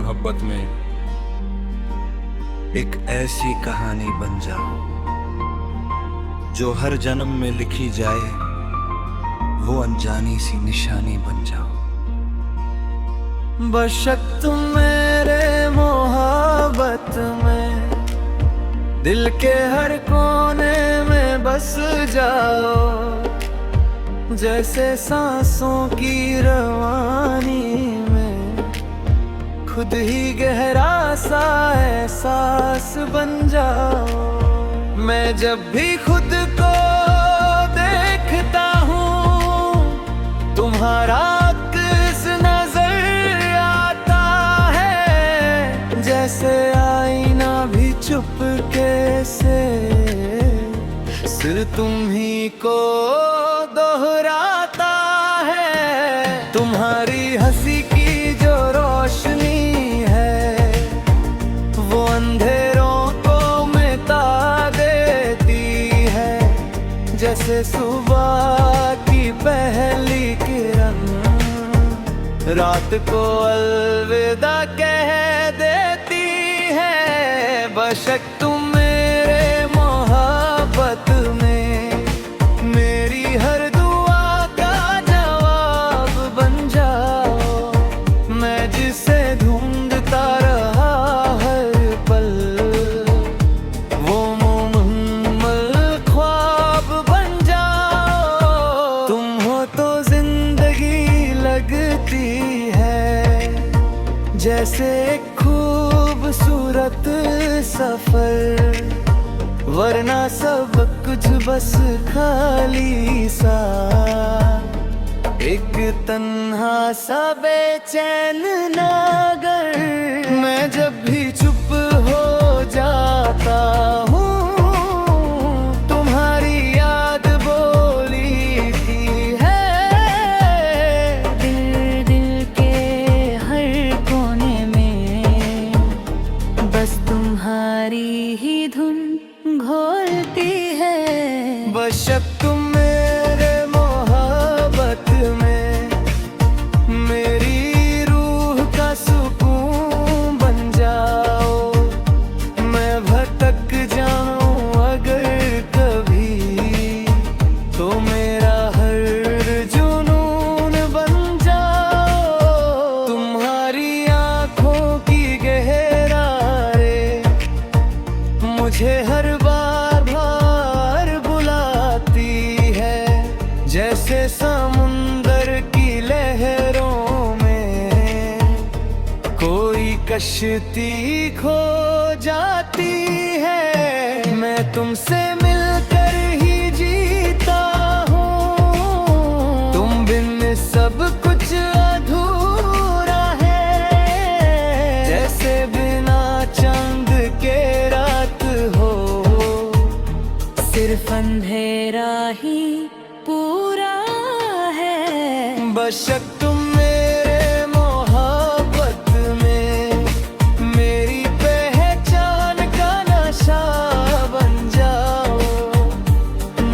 मोहब्बत में एक ऐसी कहानी बन जाओ जो हर जन्म में लिखी जाए, वो अनजानी सी निशानी बन जाओ। बेशक तुम मेरे मोहब्बत में दिल के हर कोने में बस जाओ, जैसे सांसों की रवानी में खुद ही गहरा सा एहसास बन जाओ। मैं जब भी खुद को देखता हूँ तुम्हारा अक्स नजर आता है, जैसे आईना भी चुपके से सिर्फ तुम ही को दोहराता है। तुम्हारी हंसी की जो रोशनी है वो अंधेरों को मिटा देती है, जैसे सुबह की पहली किरण रात को अलविदा कह देती है। बेशक तुम मेरे मोहब्बत में मेरी हर दुआ का जवाब बन जाओ। मैं जिसे ढूंढता रहा हर पल वो मुकम्मल ख्वाब बन जाओ। तुम हो तो जिंदगी लगती है जैसे एक खूबसूरत सफर, वरना सब कुछ बस खाली सा एक तन्हा सा बेचैन नगर। मैं जब भी चुप हो जाता हूँ तुम्हारी याद बोली है। दिल दिल के हर कोने में बस तुम्हारी ही धुन घोलती है। बेशक तुम मेरे मोहब्बत में मेरी रूह का सुकून बन जाओ। मैं भटक जाऊं अगर कभी तो मेरा हर जुनून बन जाओ। तुम्हारी आंखों की गहराई मुझे हर बार बुलाती है, जैसे समुंदर की लहरों में कोई कश्ती खो जाती है। मैं तुमसे मिलकर ही जीता हूँ, तुम बिन सब कुछ अधूरा है, जैसे बिना चांद के रात हो सिर्फ अंधेरा ही पूरा है। बेशक तुम मेरे मोहब्बत में मेरी पहचान का नशा बन जाओ।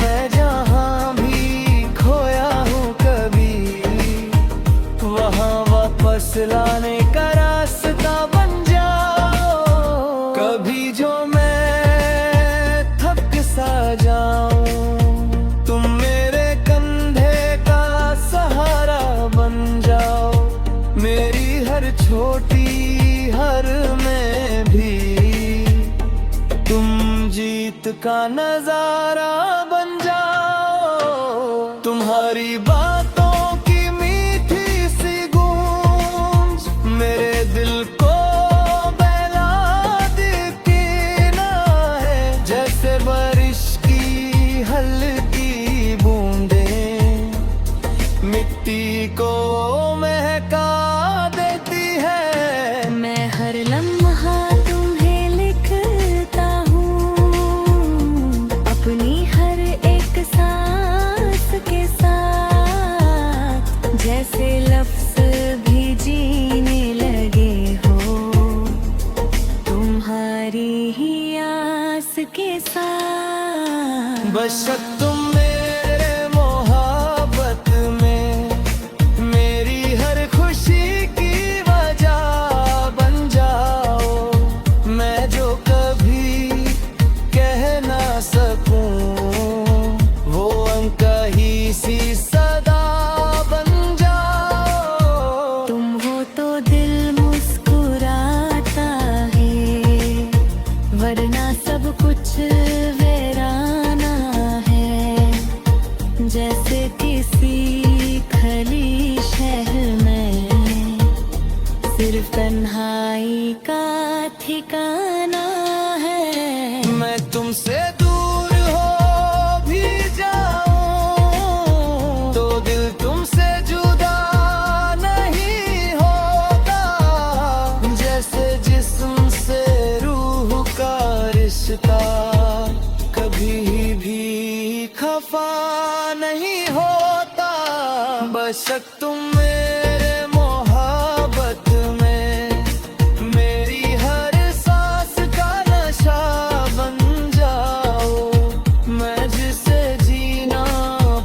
मैं जहाँ भी खोया हूँ कभी वहाँ वापस लाने का रास्ता बन जाओ। कभी जो मैं थक सा जाऊं तुम मेरे कंधे का सहारा बन जाओ। मेरी हर छोटी हर में भी तुम जीत का नजारा बन जाओ। तुम्हारी बातों की मीठी सी गूंज मेरे दिल को बहला देती ना है, जैसे बारिश की हल्की बूंदें मिट्टी को महका देती है। मैं हर लम्हा तुम्हें लिखता हूँ अपनी हर एक सांस के साथ, जैसे लफ्ज भी जीने लगे हो तुम्हारी ही आस के साथ। बेशक तुम मेरे मोहब्बत में मेरी हर खुशी की वजह बन तन्हाई का ठिकाना है। मैं तुमसे दूर हो भी जाऊं तो दिल तुमसे जुदा नहीं होता। जैसे जिस्म से रूह का रिश्ता कभी भी खफा नहीं होता। बेशक तुम मेरे मोहब्बत में मेरी हर सांस का नशा बन जाओ। मैं जिसे जीना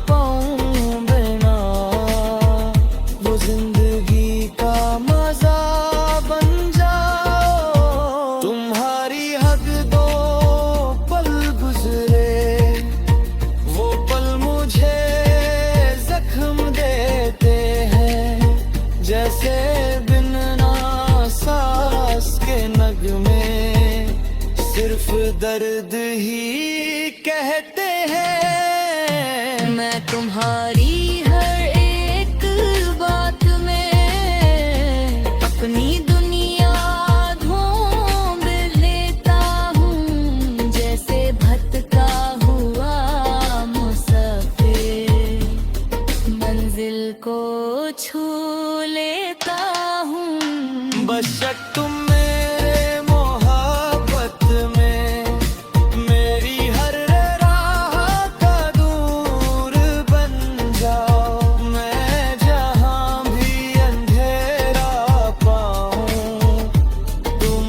पाऊं बिना वो जिंदगी का मजा बन जाओ। तुम्हारी हक दो पल गुजरे वो पल मुझे जख्म देते हैं। जैसे बिन सांस के नगमे सिर्फ दर्द ही कहते हैं। मैं तुम्हारी हर एक बात में अपनी दुनिया ढूंढ लेता हूँ। जैसे भटका हुआ मुसाफिर मंजिल को छू लेता हूँ। बेशक तुम मेरे मोहब्बत में मेरी हर राह का दूर बन जाओ। मैं जहाँ भी अंधेरा पाऊँ तुम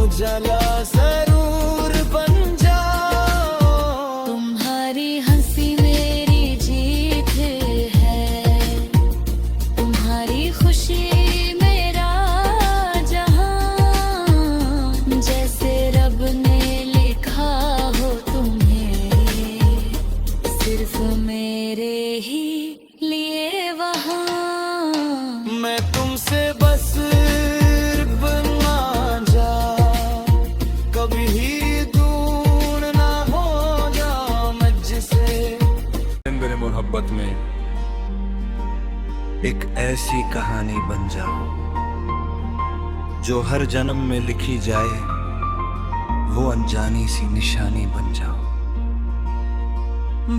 उजाला जरूर बन जाओ। तुम्हारी हंसी मेरी जीत है, तुम्हारी खुशी मेरा जहां। जैसे रब ने लिखा हो तुम्हें सिर्फ मेरे ही लिए वहां। मैं तुमसे बस बना जा कभी दूर ना हो जा मुझसे। मेरे मोहब्बत में एक ऐसी कहानी बन जाओ जो हर जन्म में लिखी जाए वो अनजानी सी निशानी बन जाओ।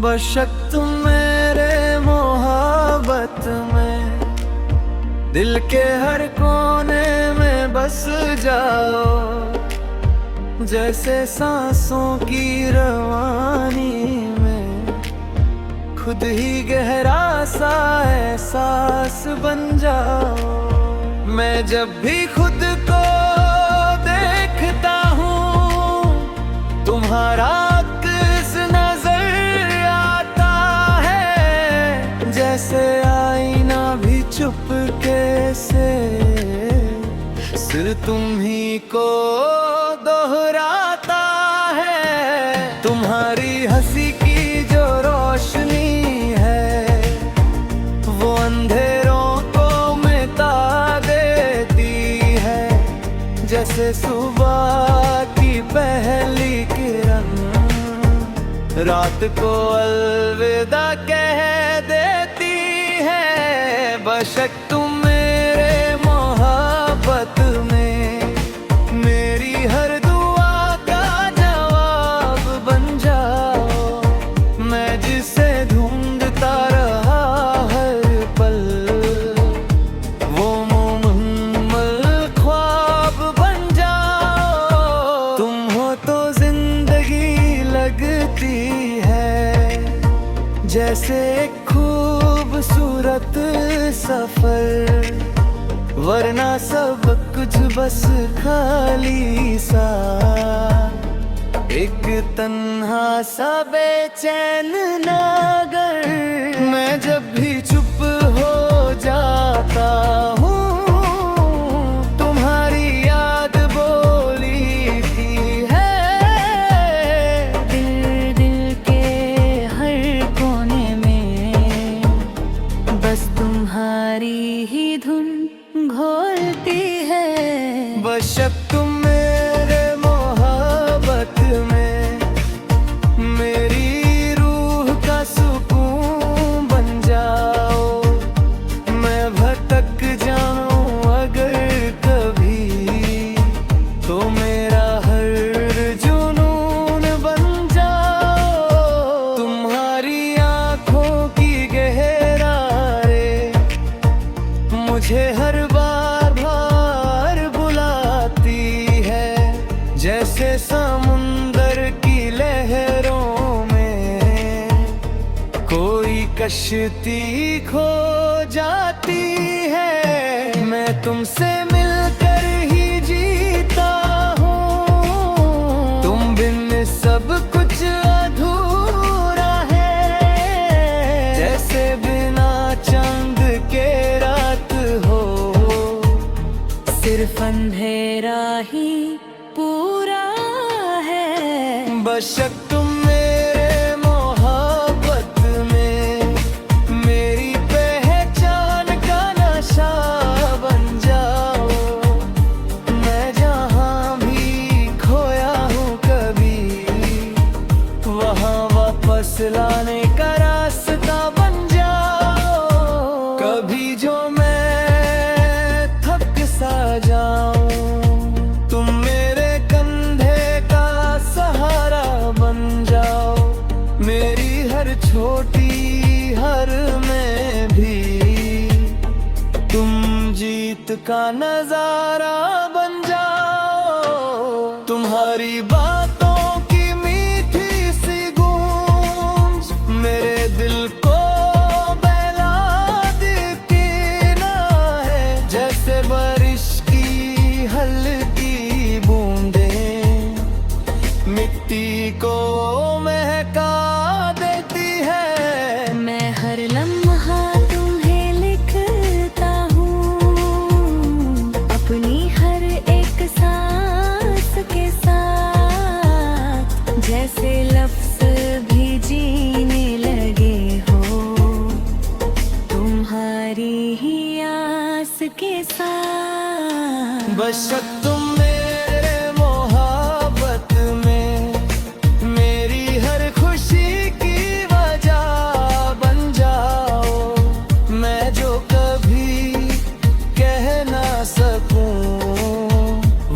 बेशक तुम मेरे मोहब्बत में दिल के हर कोने में बस जाओ। जैसे सांसों की रवानी में खुद ही गहरा सा एहसास बन जाओ। मैं जब भी खुद को देखता हूँ तुम्हारा अक्स नजर आता है। जैसे आईना भी चुपके से सिर्फ तुम ही को दोहराता है। तुम्हारी हंसी की जो रोशनी है वो अंधेरों को मिटा देती है। जैसे सुबह की पहली किरण रात को अलविदा कह देती है। बेशक तुम मेरे मोहब्बत में मेरी हर दुआ का जवाब बन जाओ। मैं जिसे ढूंढता रहा हर पल वो मुकम्मल ख्वाब बन जाओ। तुम हो तो जिंदगी लगती है जैसे एक खूबसूरत सफर। वरना सब कुछ बस खाली सा एक तन्हा सा बेचैन नगर। मैं जब भी चुप हो जाता हूँ तुम्हारी याद बोली थी है। दिल दिल के हर कोने में बस तुम्हारी ही धुन घोलती है। बेशक तुम मेरे मोहब्बत में मेरी रूह का सुकून बन जाओ। मैं भटक जाऊं अगर कभी कश्ती खो जाती है। मैं तुमसे मिलकर ही जीता हूँ, तुम बिन सब कुछ अधूरा है। जैसे बिना चांद के रात हो, सिर्फ अंधेरा ही पूरा है। बेशक तुम मेरे मोहब्बत में मेरी पहचान का नशा बन जाओ। मैं जहाँ भी खोया हूँ कभी, वहाँ वापस लाने का रास्ता बन जाओ। कभी जो मैं थक सा जाऊं, तुम मेरे कंधे का सहारा बन जाओ। मेरी हर छोटी हर में भी तुम जीत का नजारा बन जाओ। तुम्हारी बातों की मीठी सी गूंज मेरे दिल को बहला देती ना है। जैसे बारिश की हल्की बूंदें मिट्टी को महका देती है। मैं हर लम्हा तुम्हें लिखता हूँ, अपनी हर एक सांस के साथ। जैसे लफ्ज़ भी जीने लगे हो, तुम्हारी ही आस के साथ। बेशक तुम मेरे मोहब्बत में मेरी हर खुशी की वजह बन जाओ। मैं जो कभी कह ना सकूं,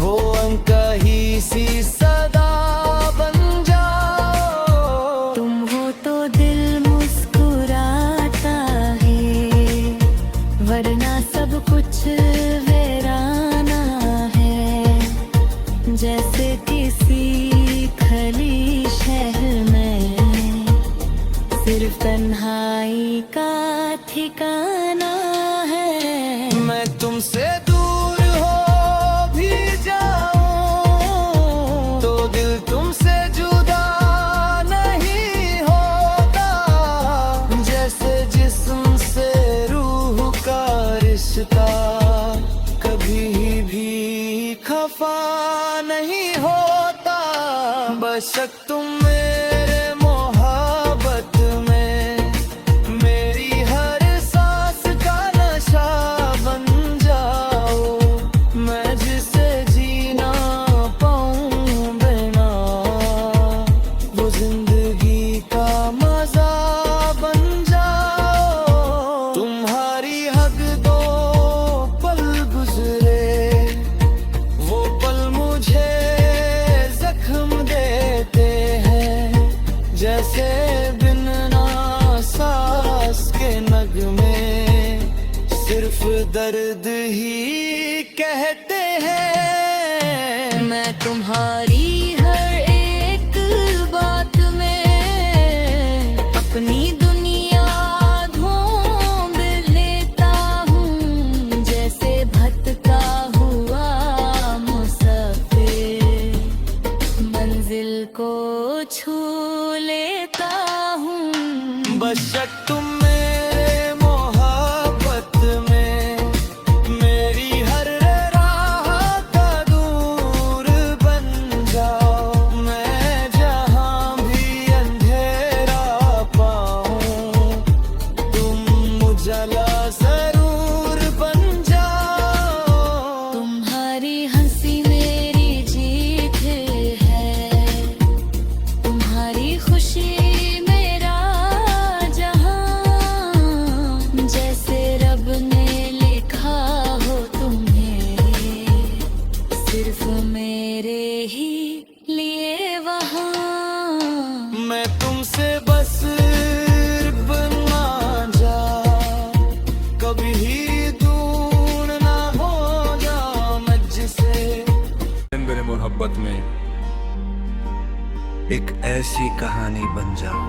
वो अनकही सी सदा बन जाओ। तुम हो तो दिल मुस्कुराता है, वरना सब कुछ वीराना है। जैसे किसी खली शहर में सिर्फ तन्हाई का ठिकाना है। मैं तुमसे दूर हो भी जाऊं, तो दिल तुमसे जुदा नहीं होता। जैसे जिस्म से रूह का रिश्ता कभी भी खफा नहीं होता। बेशक तुम मेरे मोहब्बत में मेरी हर सांस का नशा बन जाओ। मैं जिसे जीना पाऊं बिना, वो जिंदगी का मजा बन जाओ। तुम्हारी हक दो पल गुजरे, वो पल मुझे जख्म देते हैं। जैसे बिन ना सांस के नगमे सिर्फ दर्द ही कहते हैं। मैं तुम्हारी हर एक बात में अपनी दुनिया ढूंढ लेता हूँ। जैसे भटका हुआ मुसाफिर मंजिल को छू लेता हूँ। बेशक तुम मेरे मोहब्बत में मेरी हर राह का दूर बन जाओ। मैं जहाँ भी अंधेरा पाऊं, तुम उजाला जरूर बन जाओ। तुम्हारी हंसी मेरी जीत है, तुम्हारी खुशी मेरा जहां। जैसे रब ने लिखा हो तुम्हें, सिर्फ मेरे ही लिए वहां। मैं तुमसे बस बना जा, कभी दूर ना हो जा मुझसे। मेरे मोहब्बत में एक ऐसी कहानी बन जाओ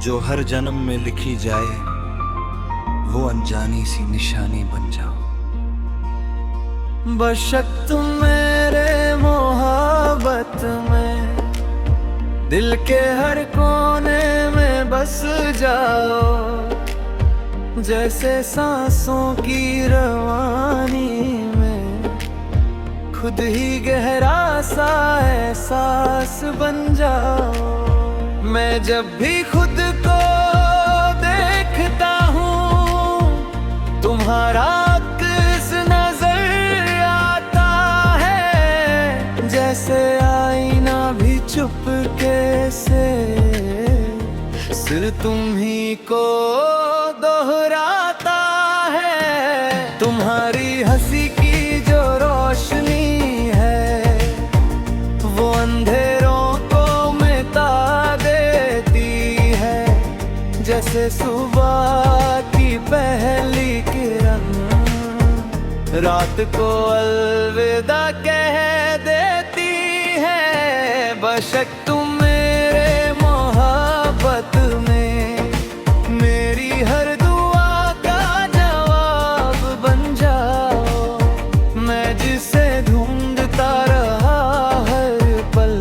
जो हर जन्म में लिखी जाए वो अनजानी सी निशानी बन जाओ। बेशक तुम मेरे मोहब्बत में दिल के हर कोने में बस जाओ। जैसे सांसों की रवानी में खुद ही गहरा सा एहसास बन जाओ। मैं जब भी खुद को देखता हूँ तुम्हारा अक्स नजर आता है। जैसे आईना भी चुपके से सिर्फ तुम ही को दोहराता है। तुम्हारी हंसी की जो रोशनी है वो अंधेरों को मिटा देती है। जैसे सुबह की पहली किरण रात को अलविदा कह देती है। बेशक तुम मेरे मोहब्बत में मेरी हर दुआ का जवाब बन जाओ। मैं जिसे ढूंढता रहा हर पल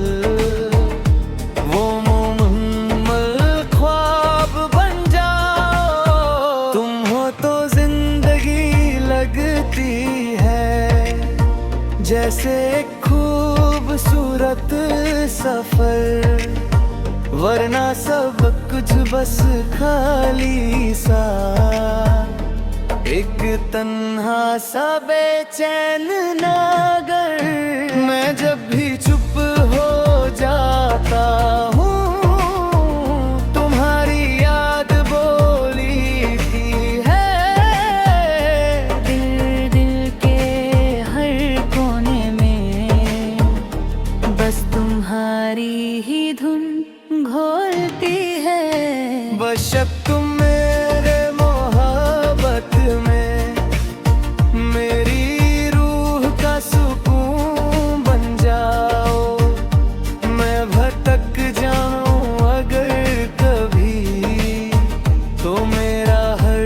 वो मुकम्मल ख्वाब बन जाओ। तुम हो तो जिंदगी लगती है जैसे एक खूबसूरत सफर, वरना सब कुछ बस खाली सा एक तन्हा सा बेचैन नागर। मैं जब भी चुप हो जाता हूँ तुम्हारी याद बोलती है। दिल दिल के हर कोने में बस तुम्हारी ही धुन घोलती है। बेशक तुम मेरे मोहब्बत में मेरी रूह का सुकून बन जाओ। मैं भटक जाऊं अगर कभी तो मेरा हर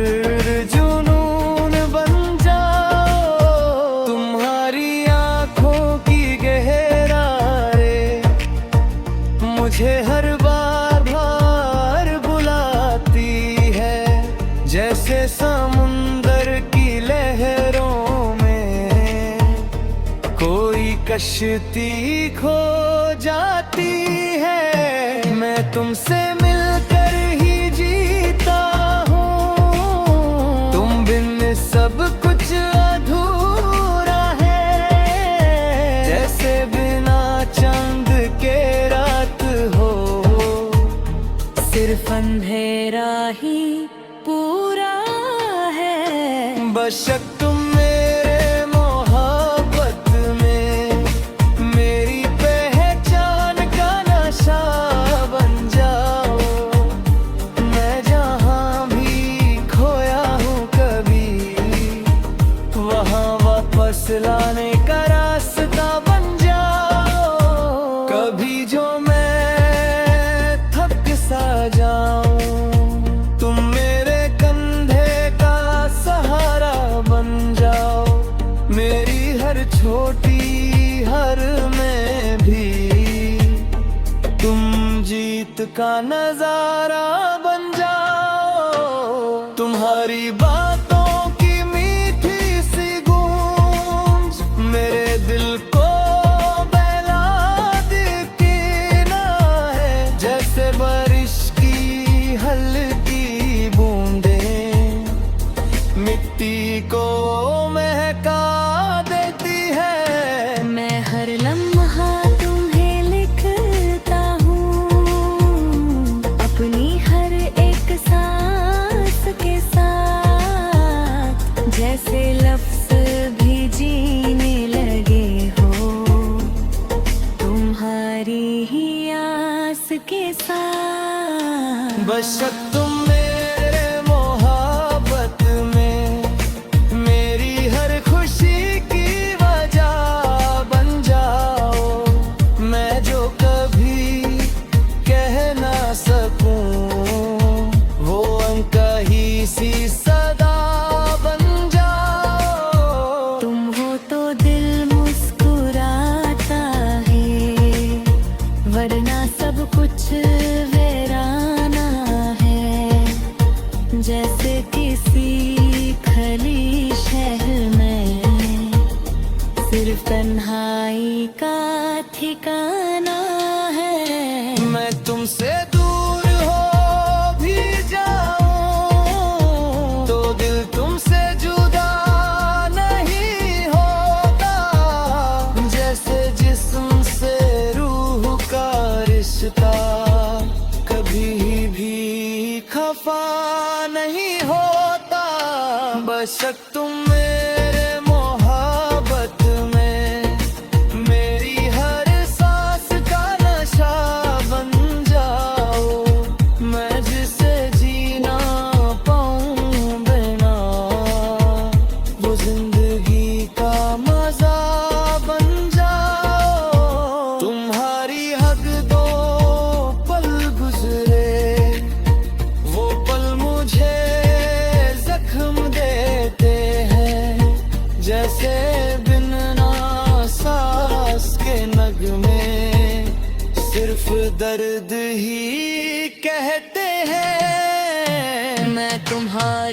जुनून बन जाओ। तुम्हारी आंखों की गहराई मुझे हर बार बुलाती है। जैसे समुंदर की लहरों में कोई कश्ती खो जाती है। मैं तुमसे मिलकर ही जीता हूँ, तुम बिन सब कुछ अधूरा है। जैसे बिना चंद के रात हो सिर्फ अंधेरा ही पूरा है। बेशक तुम मेरे मोहब्बत में मेरी पहचान का नशा बन जाओ। मैं जहाँ भी खोया हूँ कभी वहाँ वापस लाने का रास्ता बन जाओ। कभी जो मैं थक सा जाऊं तुम मेरे कंधे का सहारा बन जाओ। मेरी हर छोटी हर में भी तुम जीत का नजारा बन जाओ। तुम्हारी बातों की मीठी सी गूंज मेरे दिल को बहला देती ना है। जैसे बारिश की हल्की बूंदें मिट्टी को महका देती है। मैं हर लम्हा तुम्हें लिखता हूँ अपनी हर एक सांस के साथ। जैसे लफ्ज भी जीने लगे हो तुम्हारी ही आस के साथ। बेशक तुम मेरे मोहब्बत में मेरी हर खुशी की वजह बन जाओ। मैं जो कभी कह ना सकूं सिर्फ तन्हाई का ठिकाना है। मैं तुमसे दूर हो भी जाऊं तो दिल तुमसे जुदा नहीं होता। जैसे जिस्म से रूह का रिश्ता कभी भी खफा नहीं होता। बेशक तुम मेरे मोहब्बत में मेरी हर सांस का नशा बन जाओ। मैं जिसे जीना पाऊं बिना वो जिंदगी का मजा बन जाओ। तुम्हारी हक दो पल गुजरे वो पल मुझे जख्म देते हैं। जैसे बिन सांस के नगमे सिर्फ दर्द ही कहते हैं। मैं तुम्हारी